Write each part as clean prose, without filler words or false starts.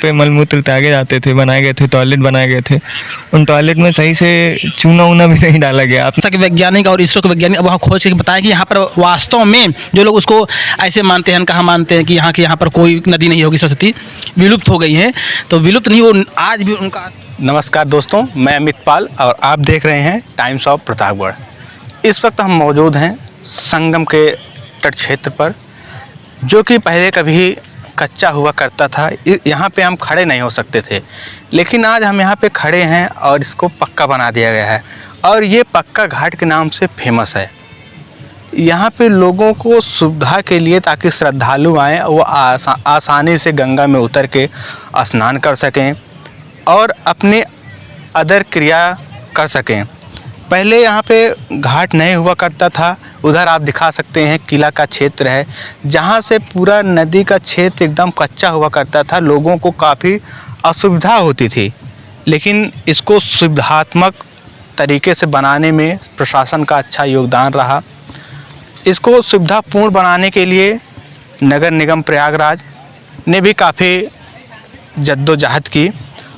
पे मलमूत्र त्यागे जाते थे, बनाए गए थे, टॉयलेट बनाए गए थे। उन टॉयलेट में सही से चूना ऊना भी नहीं डाला गया। आप के वैज्ञानिक और इसरो के वैज्ञानिक अब वहाँ खोज के बताया कि यहाँ पर वास्तव में जो लोग उसको ऐसे मानते हैं, कहाँ मानते हैं कि यहाँ पर कोई नदी नहीं होगी, सरस्वती विलुप्त हो गई है। तो विलुप्त नहीं, वो आज भी उनका। नमस्कार दोस्तों, मैं अमित पाल और आप देख रहे हैं टाइम्स ऑफ प्रतापगढ़। इस वक्त हम मौजूद हैं संगम के तट क्षेत्र पर, जो कि पहले कभी कच्चा हुआ करता था। यहाँ पे हम खड़े नहीं हो सकते थे, लेकिन आज हम यहाँ पे खड़े हैं और इसको पक्का बना दिया गया है और ये पक्का घाट के नाम से फेमस है। यहाँ पे लोगों को सुविधा के लिए, ताकि श्रद्धालु आएँ वो आसानी से गंगा में उतर के स्नान कर सकें और अपने अदर क्रिया कर सकें। पहले यहाँ पे घाट नहीं हुआ करता था। उधर आप दिखा सकते हैं किला का क्षेत्र है, जहाँ से पूरा नदी का क्षेत्र एकदम कच्चा हुआ करता था। लोगों को काफ़ी असुविधा होती थी, लेकिन इसको सुविधात्मक तरीके से बनाने में प्रशासन का अच्छा योगदान रहा। इसको सुविधापूर्ण बनाने के लिए नगर निगम प्रयागराज ने भी काफ़ी जद्दोजहद की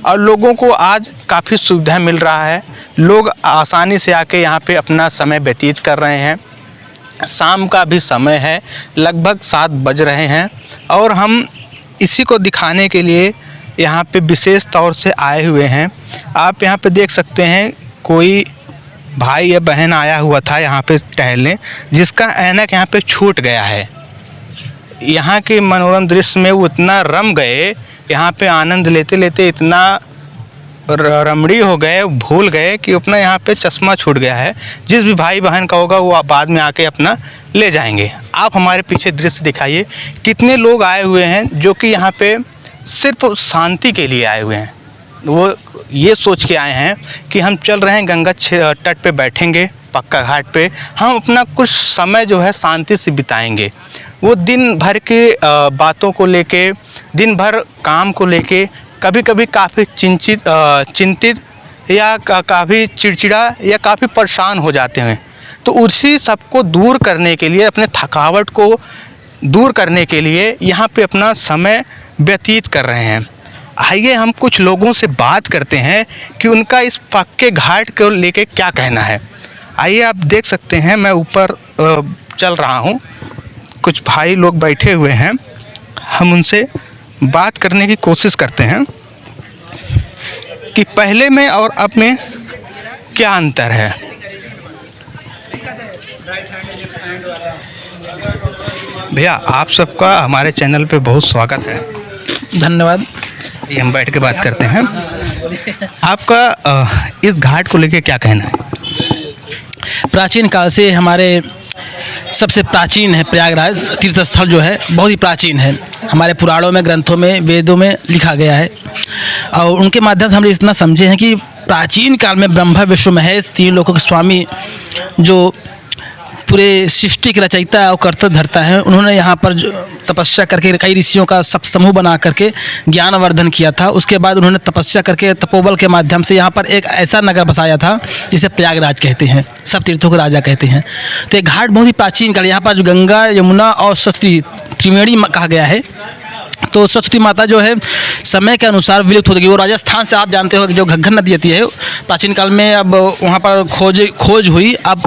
और लोगों को आज काफ़ी सुविधा मिल रहा है। लोग आसानी से आके यहाँ पे अपना समय व्यतीत कर रहे हैं। शाम का भी समय है, लगभग 7 बज रहे हैं और हम इसी को दिखाने के लिए यहाँ पे विशेष तौर से आए हुए हैं। आप यहाँ पे देख सकते हैं कोई भाई या बहन आया हुआ था यहाँ पे टहलने, जिसका ऐनक यहाँ पे छूट गया है। यहाँ के मनोरम दृश्य में वो इतना रम गए, यहाँ पे आनंद लेते लेते इतना रमणीय हो गए, भूल गए कि अपना यहाँ पे चश्मा छूट गया है। जिस भी भाई बहन का होगा वो बाद में आके अपना ले जाएंगे। आप हमारे पीछे दृश्य दिखाइए, कितने लोग आए हुए हैं जो कि यहाँ पे सिर्फ शांति के लिए आए हुए हैं। वो ये सोच के आए हैं कि हम चल रहे हैं गंगा तट पे, बैठेंगे पक्का घाट पे, हम अपना कुछ समय जो है शांति से बिताएंगे। वो दिन भर की बातों को लेके, दिन भर काम को लेके कभी कभी काफ़ी चिंतित या काफ़ी चिड़चिड़ा या काफ़ी परेशान हो जाते हैं। तो उसी सबको दूर करने के लिए, अपने थकावट को दूर करने के लिए यहाँ पे अपना समय व्यतीत कर रहे हैं। आइए हम कुछ लोगों से बात करते हैं कि उनका इस पक्के घाट को लेके क्या कहना है। आइए, आप देख सकते हैं मैं ऊपर चल रहा हूँ, कुछ भाई लोग बैठे हुए हैं, हम उनसे बात करने की कोशिश करते हैं कि पहले में और अब में क्या अंतर है। भैया, आप सबका हमारे चैनल पे बहुत स्वागत है। धन्यवाद। ये हम बैठ के बात करते हैं। आपका इस घाट को लेके क्या कहना है? प्राचीन काल से हमारे सबसे प्राचीन है प्रयागराज तीर्थ स्थल, जो है बहुत ही प्राचीन है। हमारे पुराणों में, ग्रंथों में, वेदों में लिखा गया है और उनके माध्यम से हम इतना समझे हैं कि प्राचीन काल में ब्रह्मा विष्णु महेश, 3 लोकों के स्वामी, जो पूरे सृष्टि के रचयिता और कर्ता धर्ता है, उन्होंने यहाँ पर तपस्या करके कई ऋषियों का सब समूह बना करके ज्ञानवर्धन किया था। उसके बाद उन्होंने तपस्या करके तपोबल के माध्यम से यहाँ पर एक ऐसा नगर बसाया था जिसे प्रयागराज कहते हैं, सब तीर्थों के राजा कहते हैं। तो एक घाट बहुत ही प्राचीन काल, यहाँ पर जो गंगा, यमुना और सरस्वती त्रिवेणी कहा गया है। तो सरस्वती माता जो है समय के अनुसार विलुप्त हो गई। वो राजस्थान से, आप जानते हो कि जो घग्गर नदी आती है, प्राचीन काल में अब वहाँ पर खोज हुई। अब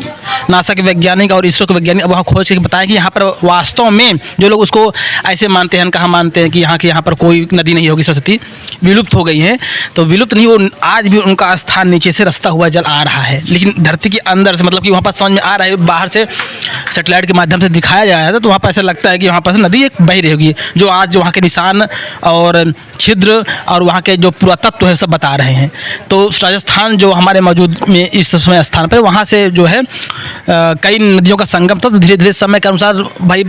नासा के वैज्ञानिक और इसरो के वैज्ञानिक अब वहाँ खोज के बताया कि यहाँ पर वास्तव में जो लोग उसको ऐसे मानते हैं, कहाँ मानते हैं कि यहाँ पर कोई नदी नहीं होगी, सरस्वती विलुप्त हो गई है। तो विलुप्त नहीं, वो आज भी उनका स्थान नीचे से रास्ता हुआ जल आ रहा है, लेकिन धरती के अंदर से, मतलब कि वहाँ पर समझ में आ रहा है, बाहर से सेटेलाइट के माध्यम से दिखाया जा रहा है, तो वहाँ पर ऐसा लगता है कि वहाँ पर से नदी एक बही रहेगी। जो आज वहाँ के निशान और छिद्र और वहाँ के जो पुरातत्व है सब बता रहे हैं। तो राजस्थान जो हमारे मौजूद में इस समय स्थान पर, वहाँ से जो है कई नदियों का संगम था। तो धीरे धीरे समय के अनुसार भाई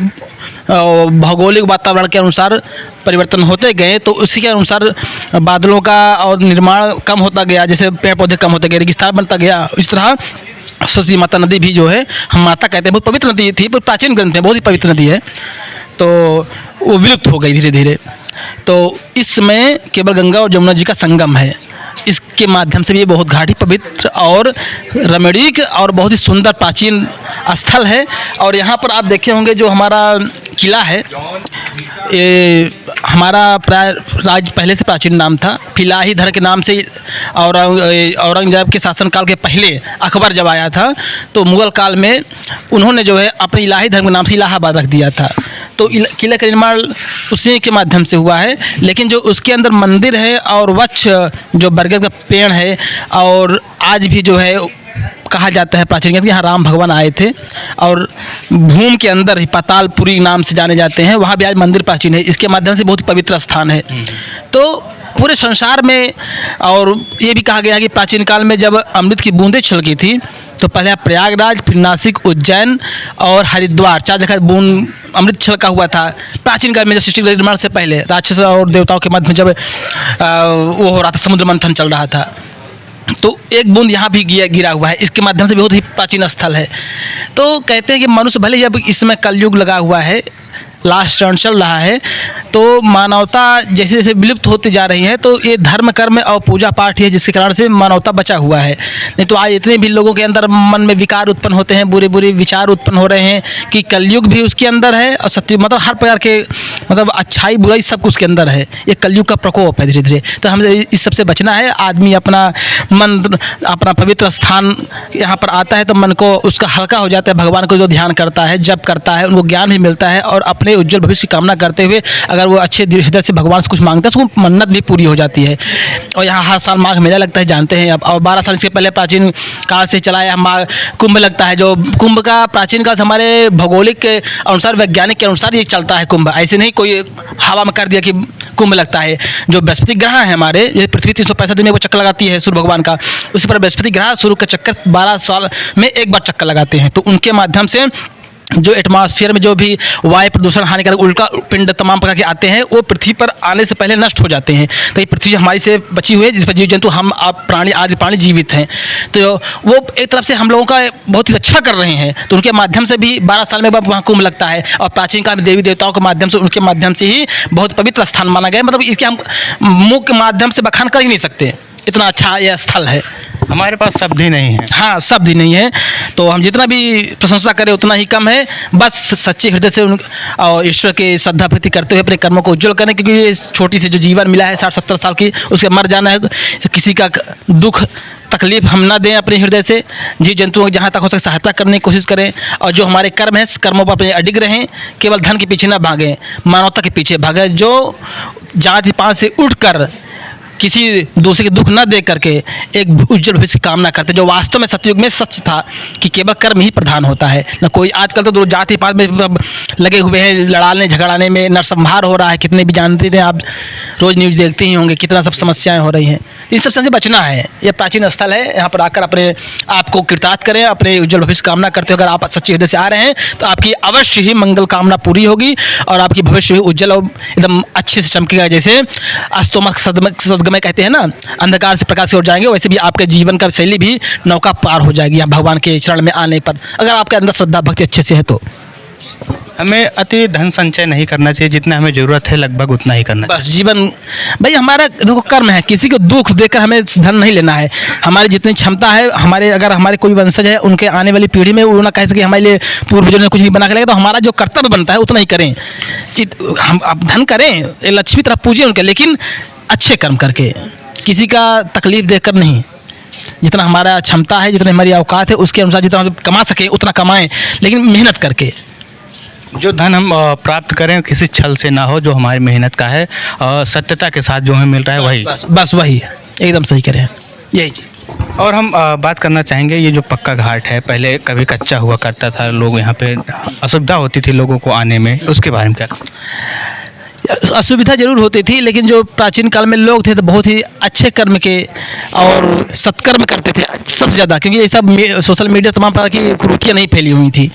भौगोलिक वातावरण के अनुसार परिवर्तन होते गए, तो उसी के अनुसार बादलों का और निर्माण कम होता गया, जैसे पेड़ पौधे कम होते गए, रेगिस्तान बनता गया। इस तरह सरस्वती माता नदी भी जो है, हम माता कहते हैं, बहुत पवित्र नदी थी, बहुत प्राचीन ग्रंथ है, बहुत ही पवित्र नदी है। तो वो विलुप्त हो गई धीरे धीरे। तो इस समय केवल गंगा और जमुना जी का संगम है। इसके माध्यम से भी ये बहुत घाटी पवित्र और रमणीक और बहुत ही सुंदर प्राचीन स्थल है। और यहाँ पर आप देखे होंगे जो हमारा किला है। ये हमारा राज पहले से प्राचीन नाम था, फिलाहीधर के नाम से। और औरंगजेब के शासनकाल के पहले अकबर जब आया था तो मुग़ल काल में उन्होंने जो है अपने इलाहीधर के नाम से इलाहाबाद रख दिया था। तो किले का निर्माण उसी के माध्यम से हुआ है। लेकिन जो उसके अंदर मंदिर है और वृक्ष जो बरगद का पेड़ है, और आज भी जो है कहा जाता है प्राचीन कि यहाँ राम भगवान आए थे, और भूमि के अंदर ही पातालपुरी नाम से जाने जाते हैं, वहाँ भी आज मंदिर प्राचीन है। इसके माध्यम से बहुत ही पवित्र स्थान है। तो पूरे संसार में, और ये भी कहा गया कि प्राचीन काल में जब अमृत की बूंदें छिड़की थी तो पहले प्रयागराज, फिर नासिक, उज्जैन और हरिद्वार 4 जगह बूंद अमृत छिड़का हुआ था। प्राचीन काल में जब सृष्टि के निर्माण से पहले राक्षस और देवताओं के मध्य में जब वो हो रहा था, समुद्र मंथन चल रहा था, तो एक बूंद यहाँ भी गिरा हुआ है। इसके माध्यम से बहुत ही प्राचीन स्थल है। तो कहते हैं कि मनुष्य भले जब इसमें कलयुग लगा हुआ है, लास्ट चरण चल रहा है, तो मानवता जैसे जैसे विलुप्त होती जा रही है, तो ये धर्म कर्म और पूजा पाठ है जिसके कारण से मानवता बचा हुआ है। नहीं तो आज इतने भी लोगों के अंदर मन में विकार उत्पन्न होते हैं, बुरे बुरे विचार उत्पन्न हो रहे हैं कि कलयुग भी उसके अंदर है, और सत्य मतलब हर प्रकार के मतलब अच्छाई बुराई सब कुछ उसके अंदर है। ये कलयुग का प्रकोप है धीरे धीरे। तो हमें इस सबसे बचना है। आदमी अपना मन, अपना पवित्र स्थान यहाँ पर आता है तो मन को उसका हल्का हो जाता है। भगवान को जो ध्यान करता है, जप करता है, उनको ज्ञान भी मिलता है, और अपने उज्जवल भविष्य की कामना करते हुए अगर वो अच्छे हृदय से भगवान से कुछ मांगता है तो उसको मन्नत भी पूरी हो जाती है। और यहाँ हर साल माघ मेला लगता है, जानते हैं आप। और 12 साल इसके पहले प्राचीन काल से चला है माघ कुंभ लगता है। जो कुंभ का प्राचीन काल से हमारे भौगोलिक के अनुसार, वैज्ञानिक के अनुसार ये चलता है कुंभ। ऐसे नहीं कोई हवा में कर दिया कि कुंभ लगता है। जो बृहस्पति ग्रह है हमारे, ये पृथ्वी 365 दिन में वो चक्कर लगाती है सूर्य भगवान का, उसी पर बृहस्पति ग्रह सूर्य का चक्कर 12 साल में एक बार चक्कर लगाते हैं। तो उनके माध्यम से जो एटमॉस्फेयर में जो भी वायु प्रदूषण, हानिकारक उल्का पिंड तमाम प्रकार के आते हैं, वो पृथ्वी पर आने से पहले नष्ट हो जाते हैं। तो ये पृथ्वी हमारी से बची हुई है, जिस पर जीव जंतु, हम आप प्राणी, आदि प्राणी जीवित हैं। तो वो एक तरफ से हम लोगों का बहुत ही अच्छा कर रहे हैं। तो उनके माध्यम से भी 12 साल में वहाँ कुंभ लगता है। और प्राचीन काल में देवी देवताओं के माध्यम से, उनके माध्यम से ही बहुत पवित्र स्थान माना गया। मतलब इसके हम मुँह के माध्यम से बखान कर ही नहीं सकते, इतना अच्छा यह स्थल है। हमारे पास शब्द ही नहीं है। हाँ, शब्द ही नहीं है। तो हम जितना भी प्रशंसा करें उतना ही कम है। बस सच्चे हृदय से और ईश्वर के श्रद्धा भक्ति करते हुए अपने कर्मों को उज्जवल करें, क्योंकि ये छोटी सी जो जीवन मिला है 60-70 साल की, उसके मर जाना है। किसी का दुख तकलीफ हम ना दें अपने हृदय से। जीव जंतुओं की जहाँ तक हो सके सहायता करने की कोशिश करें। और जो हमारे कर्म हैं, कर्मों पर अपने अडिग रहें। केवल धन के पीछे ना भागें, मानवता के पीछे भागें। जो जाति पात से उठकर किसी दूसरे के दुख न देख करके एक उज्जवल भविष्य की कामना करते, जो वास्तव में सतयुग में सच था कि केवल कर्म ही प्रधान होता है, न कोई। आजकल तो जाति पात में लगे हुए हैं, लड़ाने झगड़ाने में, नरसंहार हो रहा है। कितने भी जानते थे आप, रोज़ न्यूज़ देखते ही होंगे, कितना सब समस्याएं हो रही हैं। इन सब से बचना है। यह प्राचीन स्थल है, यहाँ पर आकर अपने आप को कृतार्थ करें, अपने उज्जवल भविष्य की कामना करते हो। अगर आप सच्चे हृदय से आ रहे हैं तो आपकी अवश्य ही मंगल कामना पूरी होगी, और आपकी भविष्य भी उज्जवल और एकदम अच्छे से चमकेगा। जैसे अस्तोमक सदगमय कहते हैं ना, अंधकार से प्रकाश की ओर जाएंगे, वैसे भी आपके जीवन का शैली भी नौका पार हो जाएगी यहाँ भगवान के चरण में आने पर, अगर आपके अंदर श्रद्धा भक्ति अच्छे से है तो। हमें अति धन संचय नहीं करना चाहिए, जितना हमें ज़रूरत है लगभग उतना ही करना चाहिए। बस जीवन भाई हमारा देखो कर्म है, किसी को दुख देकर हमें धन नहीं लेना है। हमारी जितनी क्षमता है, हमारे अगर हमारे कोई वंशज है, उनके आने वाली पीढ़ी में वो ना कह सके हमारे लिए पूर्वजों ने कुछ नहीं बना के लगा, तो हमारा जो कर्तव्य बनता है उतना ही करें। हम अब धन करें, लक्ष्मी तरफ पूजें उनके, लेकिन अच्छे कर्म करके, किसी का तकलीफ देकर नहीं। जितना हमारा क्षमता है, जितनी हमारी औकात है, उसके अनुसार जितना हम कमा सकें उतना कमाएं, लेकिन मेहनत करके। जो धन हम प्राप्त करें किसी छल से ना हो, जो हमारी मेहनत का है, सत्यता के साथ जो हमें मिल रहा है वही। बस वही एकदम सही करें, यही चीज़। और हम बात करना चाहेंगे, ये जो पक्का घाट है, पहले कभी कच्चा हुआ करता था, लोग यहाँ पे असुविधा होती थी लोगों को आने में, उसके बारे में क्या? असुविधा जरूर होती थी, लेकिन जो प्राचीन काल में लोग थे तो बहुत ही अच्छे कर्म के और सत्कर्म करते थे सबसे ज़्यादा, क्योंकि ये सब सोशल मीडिया तमाम प्रकार की कुरीतियाँ नहीं फैली हुई थी।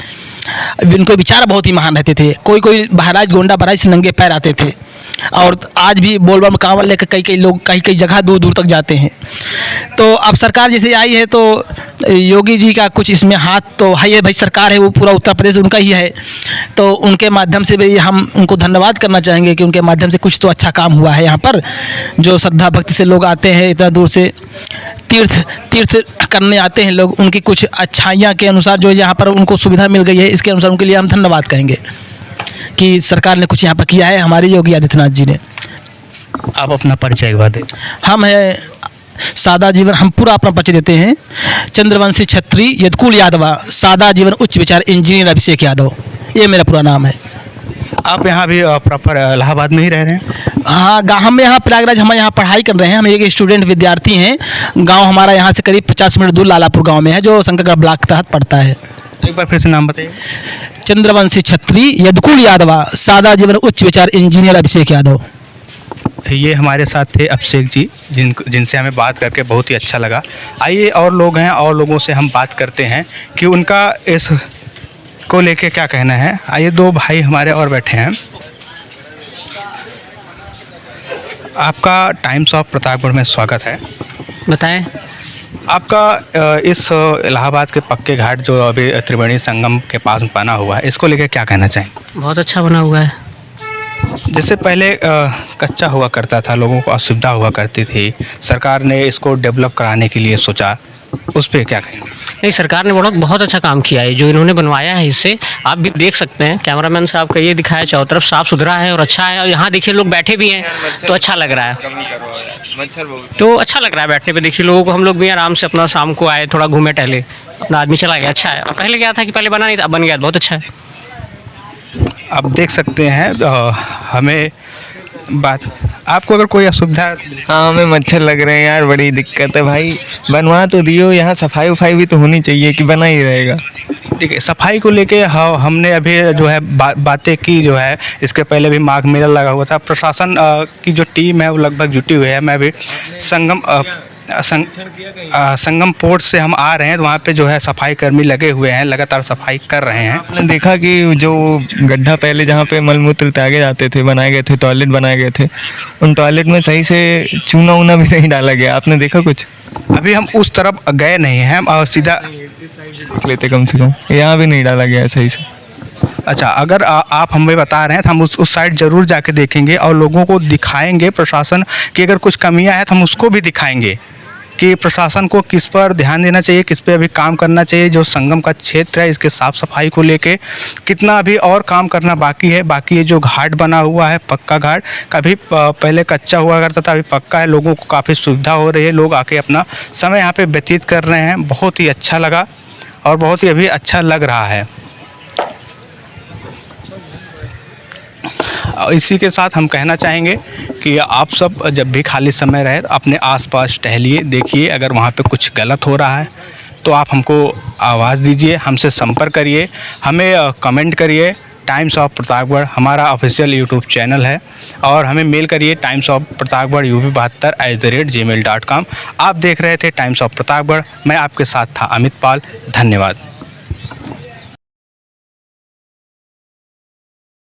इनको विचार बहुत ही महान रहते थे। कोई कोई बहराइच गोंडा बहराइच से नंगे पैर आते थे, और आज भी बोलबम कांवड़ लेकर कई लोग कई जगह दूर दूर तक जाते हैं। तो अब सरकार जैसे आई है, तो योगी जी का कुछ इसमें हाथ तो है ही भाई, सरकार है वो पूरा उत्तर प्रदेश उनका ही है, तो उनके माध्यम से भी हम उनको धन्यवाद करना चाहेंगे कि उनके माध्यम से कुछ तो अच्छा काम हुआ है यहाँ पर। जो श्रद्धा भक्ति से लोग आते हैं, इतना दूर से तीर्थ करने आते हैं लोग, उनकी कुछ अच्छाइयाँ के अनुसार जो यहाँ पर उनको सुविधा मिल गई है, इसके अनुसार उनके लिए हम धन्यवाद कहेंगे कि सरकार ने कुछ यहाँ पर किया है हमारे योगी आदित्यनाथ जी ने। आप अपना परिचय एक बार दें। हम हैं सादा जीवन, हम पूरा अपना परिचय देते हैं। चंद्रवंशी छत्री यदकुल यादव, सादा जीवन उच्च विचार इंजीनियर अभिषेक यादव, ये मेरा पूरा नाम है। आप यहाँ भी प्रॉपर इलाहाबाद में ही रह रहे हैं? हाँ, हम यहाँ प्रयागराज, हम यहाँ पढ़ाई कर रहे हैं। हम एक स्टूडेंट विद्यार्थी हैं। गांव हमारा यहाँ से करीब 50 मिनट दूर लालापुर गांव में है, जो शंकरगढ़ ब्लॉक के तहत पड़ता है। एक बार फिर से नाम बताइए। चंद्रवंशी छत्री यदकुल यादव, सादा जीवन उच्च विचार इंजीनियर अभिषेक यादव। ये हमारे साथ थे अभिषेक जी, जिनसे हमें बात करके बहुत ही अच्छा लगा। आइए और लोग हैं, और लोगों से हम बात करते हैं कि उनका इस को लेके क्या कहना है। आइए, दो भाई हमारे और बैठे हैं। आपका टाइम्स ऑफ प्रतापगढ़ में स्वागत है। बताएं। आपका इस इलाहाबाद के पक्के घाट जो अभी त्रिवेणी संगम के पास बना हुआ है, इसको लेके क्या कहना चाहेंगे? बहुत अच्छा बना हुआ है। जैसे पहले कच्चा हुआ करता था, लोगों को असुविधा हुआ करती थी, सरकार ने इसको डेवलप कराने के लिए सोचा, उस पर क्या कहेंगे? नहीं, सरकार ने बहुत अच्छा काम किया है जो इन्होंने बनवाया है। इससे आप भी देख सकते हैं, कैमरामैन साहब का ये दिखाया, चारों तरफ साफ़ सुथरा है और अच्छा है। और यहाँ देखिए लोग बैठे भी हैं तो अच्छा लग रहा है, तो अच्छा लग रहा है बैठने पे। देखिए लोगों को, हम लोग भी आराम से अपना शाम को आए, थोड़ा घूमे टहले, अपना आदमी चला गया, अच्छा है। और पहले क्या था कि पहले बना नहीं था, अब बन गया, बहुत अच्छा है। आप देख सकते हैं हमें बात, आपको अगर कोई असुविधा। हाँ, हमें मच्छर लग रहे हैं यार, बड़ी दिक्कत है भाई। बनवा तो दियो, यहाँ सफाई वफाई भी तो होनी चाहिए कि बना ही रहेगा। ठीक है, सफाई को लेके हमने अभी जो है बातें की जो है, इसके पहले भी माघ मेला लगा हुआ था। प्रशासन की जो टीम है वो लगभग जुटी हुई है। मैं अभी संगम पोर्ट से हम आ रहे हैं, तो वहाँ पे जो है सफाई कर्मी लगे हुए हैं, लगातार सफाई कर रहे हैं। आपने देखा कि जो गड्ढा पहले जहाँ पे मलमूत्र त्यागे जाते थे, बनाए गए थे, टॉयलेट बनाए गए थे, उन टॉयलेट में सही से चूना ऊना भी नहीं डाला गया। आपने देखा कुछ? अभी हम उस तरफ गए नहीं हैं, और सीधा लेते कम से कम, यहाँ भी नहीं डाला गया है सही से। अच्छा, अगर आप हमें बता रहे हैं तो हम उस साइड ज़रूर जाके देखेंगे और लोगों को दिखाएंगे। प्रशासन की अगर कुछ कमियां हैं तो हम उसको भी दिखाएंगे कि प्रशासन को किस पर ध्यान देना चाहिए, किस पे अभी काम करना चाहिए। जो संगम का क्षेत्र है, इसके साफ़ सफाई को लेके कितना अभी और काम करना बाकी है। बाकी ये जो घाट बना हुआ है, पक्का घाट, कभी पहले कच्चा हुआ करता था, अभी पक्का है। लोगों को काफ़ी सुविधा हो रही है, लोग आके अपना समय यहाँ पे व्यतीत कर रहे हैं। बहुत ही अच्छा लगा और बहुत ही अभी अच्छा लग रहा है। इसी के साथ हम कहना चाहेंगे कि आप सब जब भी खाली समय रहे अपने आसपास टहलिए, देखिए अगर वहाँ पे कुछ गलत हो रहा है तो आप हमको आवाज़ दीजिए, हमसे संपर्क करिए, हमें कमेंट करिए। टाइम्स ऑफ प्रतापगढ़ हमारा ऑफिशियल यूट्यूब चैनल है, और हमें मेल करिए timesofpratapgarh UP72@gmail.com। आप देख रहे थे टाइम्स ऑफ प्रतापगढ़, मैं आपके साथ था अमित पाल। धन्यवाद।